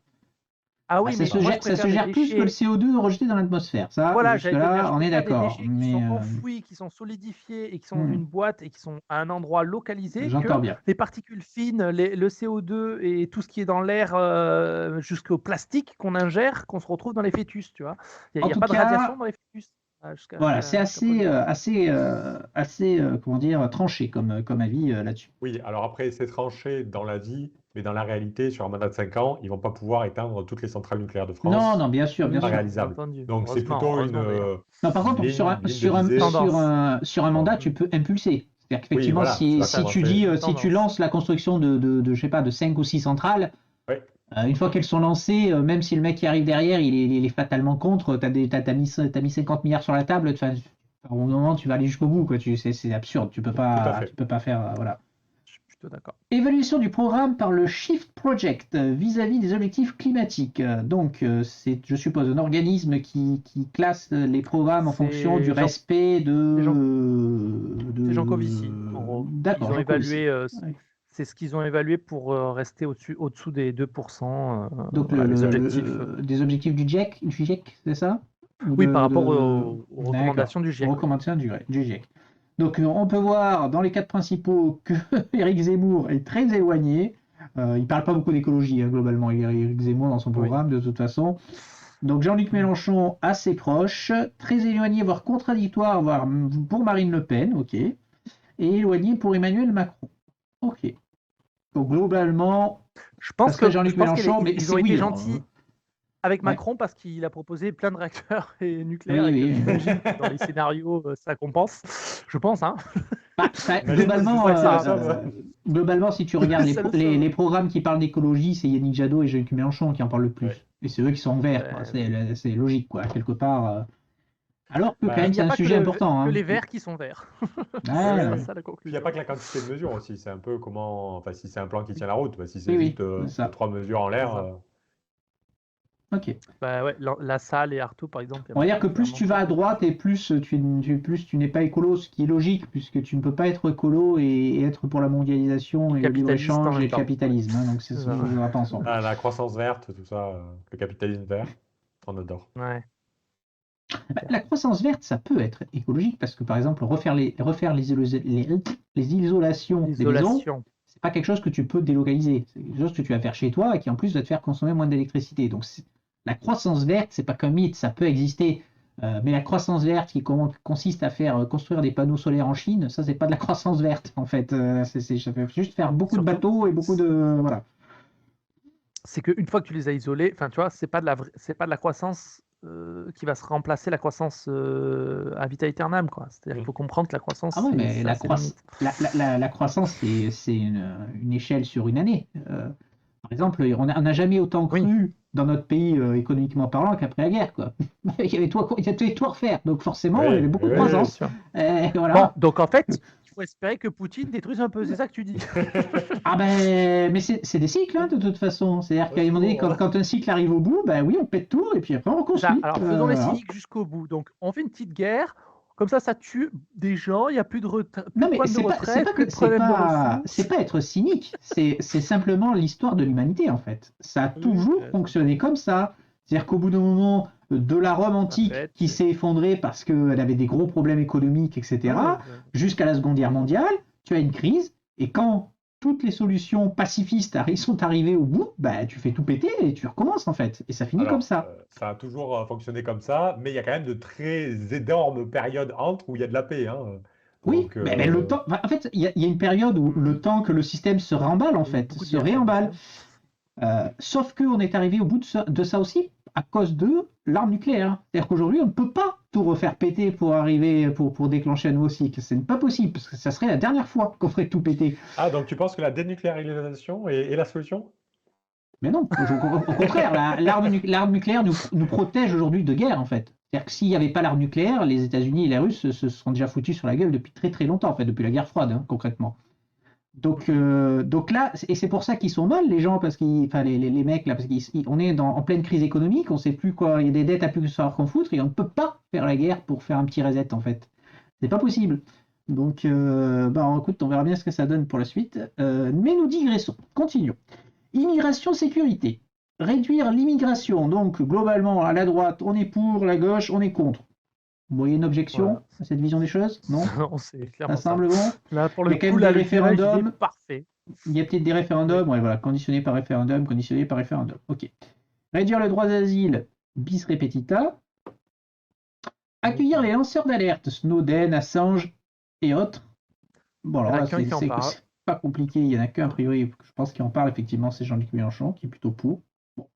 Ah oui, ça mais ça se gère plus que le CO2 rejeté dans l'atmosphère. Ça, voilà, jusque-là, on est d'accord. Des déchets qui sont enfouis, qui sont solidifiés et qui sont dans une boîte et qui sont à un endroit localisé, j'entends bien. Les particules fines, le CO2 et tout ce qui est dans l'air jusqu'au plastique qu'on ingère, qu'on se retrouve dans les fœtus, tu vois. Il n'y a pas de radiation dans les fœtus. Voilà, c'est assez comment dire, tranché comme avis là-dessus. Oui, alors après, c'est tranché dans la vie, mais dans la réalité, sur un mandat de 5 ans, ils ne vont pas pouvoir éteindre toutes les centrales nucléaires de France. Non, bien sûr. Pas réalisable. Donc c'est plutôt une. Non, par contre, sur un mandat, tu peux impulser. C'est-à-dire qu'effectivement, si tu lances la construction de je sais pas, de 5 ou 6 centrales, une fois qu'elles sont lancées, même si le mec qui arrive derrière, il est fatalement contre, t'as mis 50 milliards sur la table, au moment tu vas aller jusqu'au bout, quoi. C'est absurde, tu peux pas faire, voilà. Je suis plutôt d'accord. Évaluation du programme par le Shift Project vis-à-vis des objectifs climatiques. Donc, c'est, je suppose, un organisme qui classe les programmes en fonction du respect de Jean Covici, en gros. D'accord. Ils ont évalué. C'est ce qu'ils ont évalué pour rester au-dessous des 2%. Donc, les objectifs. Des objectifs du GIEC, c'est ça? Oui, par rapport aux recommandations du GIEC. Aux recommandations du GIEC. Donc, on peut voir dans les 4 principaux que Éric Zemmour est très éloigné. Il ne parle pas beaucoup d'écologie, hein, globalement, Éric Zemmour dans son programme, de toute façon. Donc, Jean-Luc Mélenchon, assez proche, très éloigné, voire contradictoire, voire pour Marine Le Pen, ok. Et éloigné pour Emmanuel Macron. Ok. Donc, globalement, Je ça pense serait que Jean-Luc je pense qu'ils Mélenchon, mais ils c'est ont été oui. gentils avec Ouais. Macron parce qu'il a proposé plein de réacteurs et nucléaires Oui, et que oui. j'imagine que dans les scénarios, ça compense. Je pense, hein. Enfin, Imagine si c'est ça qui ça, sauve. globalement, si tu regardes Ça le les sauve. programmes qui parlent d'écologie, c'est Yannick Jadot et Jean-Luc Mélenchon qui en parlent le plus. Ouais. Et c'est eux qui sont en vert, quoi. Ouais. C'est logique, quoi, quelque part. Alors que, quand Bah, Mais même, il n'y c'est a un pas sujet important. que Hein. les verts qui sont verts. Ouais, oui, oui, C'est oui. ouais. ça la Puis il n'y a pas conclusion. que la quantité de mesures aussi, c'est un peu comment, enfin si c'est un plan qui tient la route, bah, si c'est Oui, juste oui, c'est ça. 2-3 mesures en C'est l'air, ça. Ok. Bah ouais, la salle et Artaud, par exemple, il y a On va dire que marqué plus clairement tu vas qu'il à faut quelque droite chose. et plus tu n'es pas écolo, ce qui est logique, puisque tu ne peux pas être écolo et être pour la mondialisation Et et le capitaliste en libre-échange et même le temps. Ouais. capitalisme. Hein, donc, C'est ça ça. ne va pas ensemble. la croissance verte, tout ça, le capitalisme vert, on adore. Ouais, Bah, clair. la croissance verte, ça peut être écologique parce que, par exemple, refaire les isolations des maisons, L'isolation. c'est pas quelque chose que tu peux délocaliser. C'est quelque chose que tu vas faire chez toi et qui, en plus, va te faire consommer moins d'électricité. Donc, la croissance verte, c'est pas qu'un mythe, ça peut exister. Mais la croissance verte qui consiste à faire construire des panneaux solaires en Chine, ça, c'est pas de la croissance verte, en fait. Ça fait juste faire beaucoup de Surtout, bateaux et beaucoup de. Voilà. c'est qu'une fois que tu les as isolés, enfin, tu vois, c'est pas de la croissance qui va se remplacer la croissance à vita aeternam, quoi. C'est-à-dire qu'il Mm. faut comprendre que la croissance, Ah ouais, mais ça a ses limites. la croissance, c'est une échelle sur une année. Par exemple, on n'a jamais autant Oui, cru dans notre pays, économiquement parlant, qu'après la guerre, quoi. Il y avait tout à refaire, donc forcément, il y avait Oui, beaucoup de oui, oui, bien oui. croissance. sûr. Bon, Voilà. donc en fait, il faut espérer que Poutine détruise un peu, c'est ça que tu dis. Ah ben, mais c'est des cycles, hein, de toute façon. C'est-à-dire Au qu'à un moment donné, secours. quand un cycle arrive au bout, ben oui, on pète tout, et puis après on C'est ça. reconstruit. Alors, faisons les Voilà. cyniques jusqu'au bout. Donc, on fait une petite guerre. Comme ça tue des gens. Il n'y a plus de, plus Non, de mais problème de c'est retraite, pas plus que de problème de c'est ressources. pas être cynique, c'est simplement l'histoire de l'humanité en fait. Ça a Oui, toujours c'est fonctionné comme ça. C'est-à-dire qu'au bout d'un moment, de la Rome ça antique pète. qui s'est effondrée parce qu'elle avait des gros problèmes économiques, Ouais, etc., jusqu'à la Seconde Guerre mondiale, tu as une crise, et quand toutes les solutions pacifistes sont arrivées au bout, bah, tu fais tout péter et tu recommences en fait. Et ça finit comme Alors, ça. ça a toujours fonctionné comme ça, mais il y a quand même de très énormes périodes entre où il y a de la paix, hein. Oui, Donc, mais le temps. En fait, il y a une période où le Hmm. temps que le système se remballe, en Il y a eu fait, beaucoup de se guerres en réemballe. effet. Sauf qu'on est arrivé au bout de ça aussi à cause de l'arme nucléaire. C'est-à-dire qu'aujourd'hui, on ne peut pas tout refaire péter pour arriver, pour déclencher un nouveau cycle. Ce n'est pas possible, parce que ça serait la dernière fois qu'on ferait tout péter. Ah, donc tu penses que la dénucléarisation est la solution? Mais non, au contraire, l'arme nucléaire nous protège aujourd'hui de guerre, en fait. C'est-à-dire que s'il n'y avait pas l'arme nucléaire, les États-Unis et les Russes se sont déjà foutus sur la gueule depuis très très longtemps, en fait, depuis la guerre froide, hein, concrètement. Donc là, et c'est pour ça qu'ils sont mal, les gens, parce qu'ils, enfin les mecs là, parce qu'on est en pleine crise économique, on sait plus quoi, il y a des dettes à plus savoir qu'en foutre, et on ne peut pas faire la guerre pour faire un petit reset en fait. C'est pas possible. Donc, bah écoute, on verra bien ce que ça donne pour la suite. Mais nous digressons, continuons. Immigration, sécurité. Réduire l'immigration, donc globalement à la droite, on est pour, la gauche, on est contre. Vous voyez une objection Voilà. à cette vision des choses? Non? Non, c'est Ça clairement ça. semble bon? Là, pour Il y le a quand coup, même des là, le clivage, il est référendums. parfait. Il y a peut-être des Oui. référendums, ouais, voilà, conditionné par référendum, conditionné par référendum. Ok. Réduire le droit d'asile, bis repetita. Accueillir les lanceurs d'alerte, Snowden, Assange et autres. Bon, Il y en alors a là, qu'un qui en c'est parle. pas compliqué, il y en a qu'un, a priori, je pense qui en parle, effectivement, c'est Jean-Luc Mélenchon, qui est plutôt pour. Bon,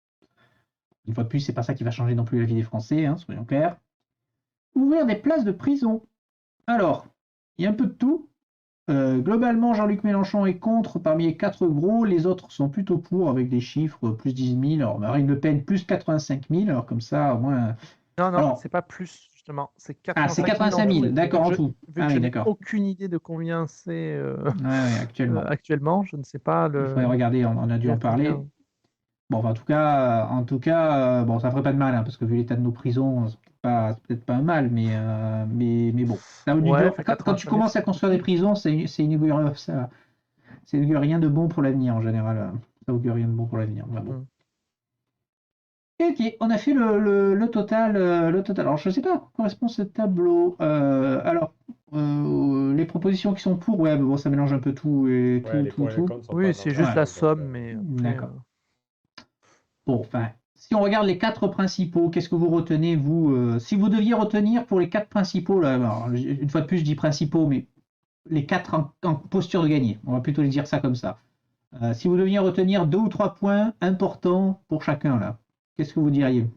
une fois de plus, c'est pas ça qui va changer non plus la vie des Français, hein, soyons clairs. Ouvrir des places de prison. Alors, il y a un peu de tout. Globalement, Jean-Luc Mélenchon est contre parmi les 4 gros, les autres sont plutôt pour avec des chiffres plus 10 000. Alors, Marine Le Pen plus 85 000, alors comme ça, au moins. Non, non, Alors, c'est pas plus, justement. C'est c'est 85 000 en 85 tout. 000, d'accord, en Je, tout. vu Ah que je oui, n'ai d'accord. aucune idée de combien c'est Ouais, ouais, actuellement. actuellement, je ne sais pas Il faudrait regarder, on a dû en dire parler. combien. Bon, enfin, en tout cas, bon, ça ferait pas de mal, hein, parce que vu l'état de nos prisons, c'est peut-être pas un mal, mais bon. Ça Ouais, enfin quand tu 85 000, commences c'est à construire des compliqué. prisons, ça augure rien de bon pour l'avenir en général. Ça augure rien de bon pour l'avenir. Ouais, bon. Mm. Ok, on a fait le total. Le total. Alors, je ne sais pas à quoi correspond ce tableau. Les propositions qui sont pour, ouais, mais bon, ça mélange un peu tout et Ouais, tout, les tout, pour et les tout. contre sont Oui, pas dans c'est le juste Ouais, la tableau, donc, somme, mais après. d'accord. Bon, enfin, si on regarde les 4 principaux, qu'est-ce que vous retenez, vous si vous deviez retenir pour les 4 principaux, là, alors, une fois de plus, je dis principaux, mais les 4 en posture de gagner. On va plutôt les dire ça comme ça. Si vous deviez retenir 2 ou 3 points importants pour chacun, là, qu'est-ce que vous diriez?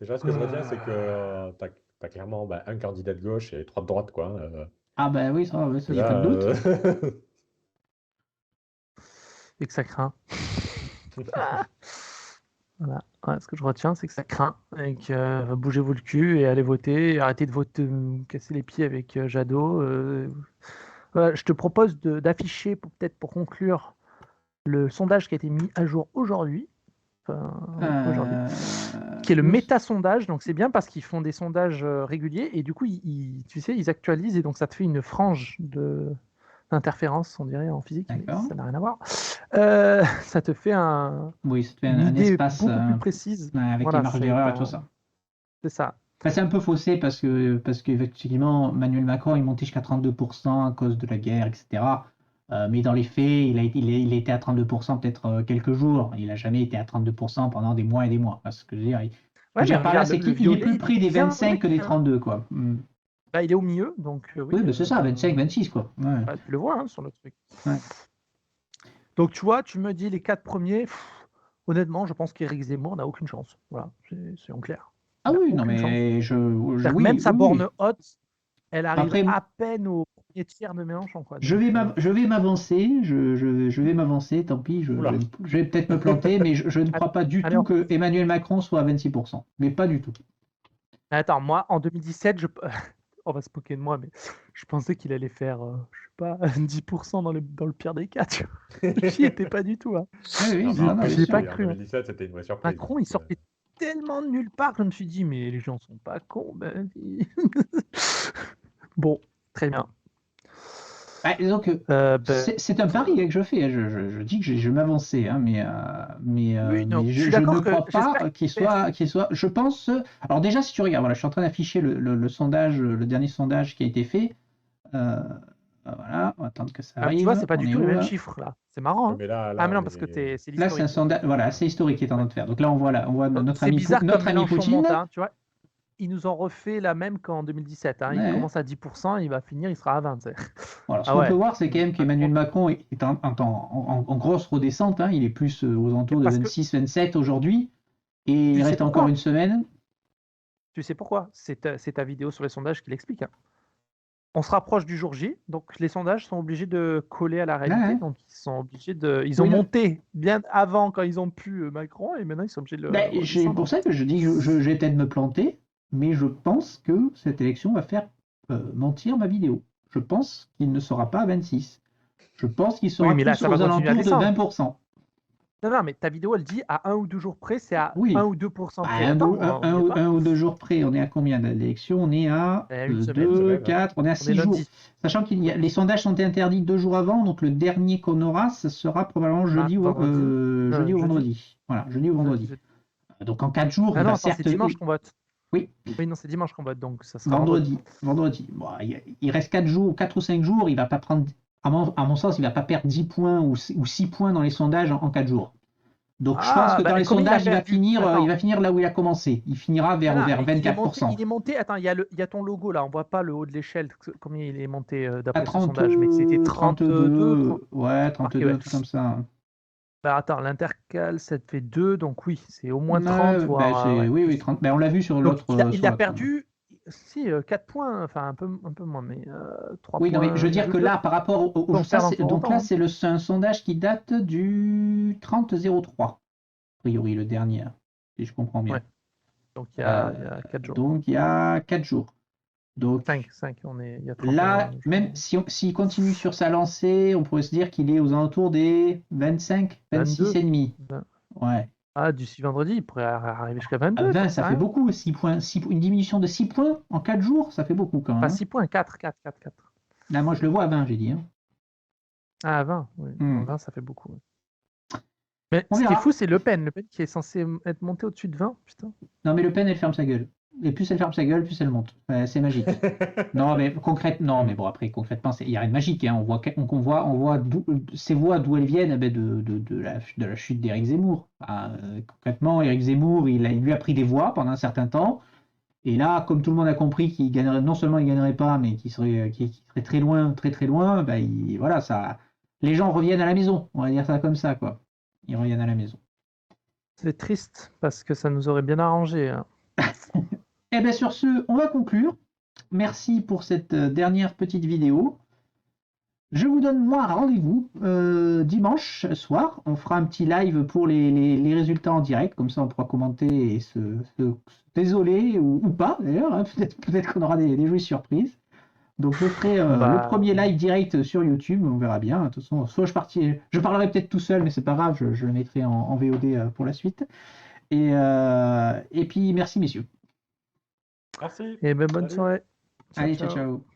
Déjà, ce que je retiens, c'est que tu as clairement un candidat de gauche et 3 de droite, quoi. Ah ben oui, ça, il n'y a Déjà, pas de doute. Et que ça craint. Voilà. Ouais, ce que je retiens, c'est que ça craint. Et que bougez-vous le cul et allez voter. Et arrêtez de voter, me casser les pieds avec Jadot. Voilà, je te propose d'afficher, peut-être pour conclure, le sondage qui a été mis à jour aujourd'hui. Aujourd'hui. Qui est le Oui. méta-sondage. Donc c'est bien parce qu'ils font des sondages réguliers et du coup, tu sais, ils actualisent et donc ça te fait une frange d'interférence, on dirait en physique, mais D'accord. ça n'a rien à voir. Ça te fait Oui, ça te fait une un idée espace beaucoup plus précise. avec Voilà, les marges d'erreur et tout ça. C'est ça. Enfin, c'est un peu faussé parce qu'effectivement, Emmanuel Macron est monté jusqu'à 32% à cause de la guerre, etc. Mais dans les faits, il a été à 32% peut-être quelques jours. Il n'a jamais été à 32% pendant des mois et des mois. Parce que je veux dire, Ouais, mais par là, regarde, c'est le qu'il est violet, plus près des bien 25 que des vrai, hein. 32, quoi. Bah, il est au milieu, donc oui. Oui, mais c'est ça, 25, 26, quoi. Ouais. Bah, tu le vois hein, sur le truc. Ouais. Donc tu vois, tu me dis les 4 premiers. Honnêtement, je pense qu'Éric Zemmour n'a aucune chance. Voilà, c'est en clair. Ah Il n'a oui, non, aucune chance. mais C'est-à-dire que oui, même sa oui, borne oui. haute, elle arrive Après, à peine au premier tiers de Mélenchon. Quoi. je Donc, vais m'avancer, je vais m'avancer, tant pis, Oula. je vais peut-être me planter, mais je ne crois pas du allez, tout on- que Emmanuel Macron soit à 26%. Mais pas du tout. Attends, moi, en 2017, on va se moquer de moi, mais je pensais qu'il allait faire, je sais pas, 10% dans le pire des cas. Tu vois. J'y étais pas du tout. Hein. Oui, oui, Non, mais non, non, après, bien J'ai sûr. pas en cru. Hein. 2017, c'était une vraie surprise. Macron, il sortait tellement de nulle part que je me suis dit, mais les gens sont pas cons. Ben... Bon, très bien. Donc, c'est un pari que je fais. Je dis que je m'avançais, hein, Oui, non, mais je suis je ne d'accord que crois j'espère pas qu'il soit. Je pense. Alors déjà, si tu regardes, voilà, je suis en train d'afficher le sondage, le dernier sondage qui a été fait. Voilà, on va attendre que ça tu vois, arrive. c'est pas On du est tout les où mêmes là? chiffres là. C'est marrant. Hein. Mais là, Ah, mais non, on parce que est- c'est Là, c'est un l'historique. sondage. Voilà, c'est historique qui est en train de faire. Donc là, on voit notre C'est ami, bizarre comme notre ami Mélenchon Poutine. monte, hein, tu vois. Ils nous ont refait la même qu'en 2017. Hein. Il Ouais. commence à 10%, il va finir, il sera à 20. Alors, ce Ah qu'on ouais. peut voir, c'est quand même qu'Emmanuel Macron est en grosse redescente. Hein. Il est plus aux alentours de Parce que 26, 27 aujourd'hui. Et il tu sais reste encore pourquoi? une semaine. Tu sais pourquoi? C'est ta vidéo sur les sondages qui l'explique. Hein. On se rapproche du jour J, donc les sondages sont obligés de coller à la réalité. Ouais. Donc ils sont obligés ils ont Oui, non. monté bien avant quand ils ont pu Macron et maintenant ils sont obligés de le C'est redescendre. pour ça que je dis que je vais peut-être me planter, mais je pense que cette élection va faire mentir ma vidéo. Je pense qu'il ne sera pas à 26. Je pense qu'il sera Oui, mais là, plus ça va aux continuer à alentours de descendre. 20%. Non, mais ta vidéo, elle dit à 1 ou 2 jours près, c'est à Oui. 1 ou 2% Bah, près. Attends, on y est pas. un ou deux jours près, on est à combien d'élections? On est à Une semaine. 2, hein. 4, on est à On est 6 jours. lundi. Sachant que les sondages sont interdits 2 jours avant, donc le dernier qu'on aura, ce sera probablement jeudi ou vendredi. vendredi. Voilà, jeudi ou vendredi. Jeudi. Donc en 4 jours, Ah il non, va attends, certes. c'est dimanche qu'on vote. Oui. Oui, non, c'est dimanche qu'on vote, donc ça sera vendredi. Vendredi. Bon, il reste 4 jours, 4 ou 5 jours, il va pas prendre, à mon sens, il va pas perdre 10 points ou 6 points dans les sondages en 4 jours. Donc je pense que dans les sondages, il va finir là où il a commencé. Il finira vers 24%. Il est monté, attends, il y a ton logo là, on voit pas le haut de l'échelle, combien il est monté d'après À ce sondage, mais c'était 32, 30. Ouais, 32, ouais. tout comme ça. Bah attends, l'intercal, ça te fait 2, donc oui, c'est au moins 30, voire... ouais. Oui, 30. Ben, on l'a vu sur Donc l'autre. il a perdu, si, 4 points, enfin un peu moins, mais 3 Oui, points. non, mais je veux dire que là, par rapport au donc là, c'est un sondage qui date du 30-03, a priori, le dernier, si je comprends bien. Ouais. Donc il y a 4 jours. Donc il y a 4 jours. Donc 5, il y a 31, là, même s'il continue sur sa lancée, on pourrait se dire qu'il est aux alentours des 25, 26 et demi. Ouais. Ah, d'ici vendredi, il pourrait arriver jusqu'à 22. 20, ça fait beaucoup, 6 points. Une diminution de 6 points en 4 jours, ça fait beaucoup quand même. Pas 6 points, 4. Là, moi, je le vois à 20, j'ai dit. Hein. Ah, à 20, oui. 20, ça fait beaucoup. Ouais. Mais On ce qui verra. est fou, c'est Le Pen. Le Pen qui est censé être monté au-dessus de 20, putain. Non, mais Le Pen, elle ferme sa gueule. Et plus elle ferme sa gueule, plus elle monte. C'est magique. Non, mais bon, après, concrètement, il n'y a rien de magique. Hein. On voit ces voix d'où elles viennent de la chute d'Éric Zemmour. Concrètement, Éric Zemmour, il lui a pris des voix pendant un certain temps. Et là, comme tout le monde a compris qu'il gagnerait, non seulement il ne gagnerait pas, mais qu'il serait très loin, très très loin, voilà, ça, les gens reviennent à la maison. On va dire ça comme ça, quoi. Ils reviennent à la maison. C'est triste parce que ça nous aurait bien arrangé, hein. Et bien sur ce, on va conclure. Merci pour cette dernière petite vidéo. Je vous donne moi rendez-vous dimanche soir. On fera un petit live pour les résultats en direct. Comme ça, on pourra commenter et se désoler ou pas d'ailleurs. Hein. Peut-être qu'on aura des jolies surprises. Donc je ferai le premier live direct sur YouTube. On verra bien. De toute façon, soit je parlerai peut-être tout seul, mais c'est pas grave. Je le mettrai en VOD pour la suite. Et puis merci messieurs. Merci. Et ben bonne Salut. soirée. Ciao, Allez, ciao. ciao.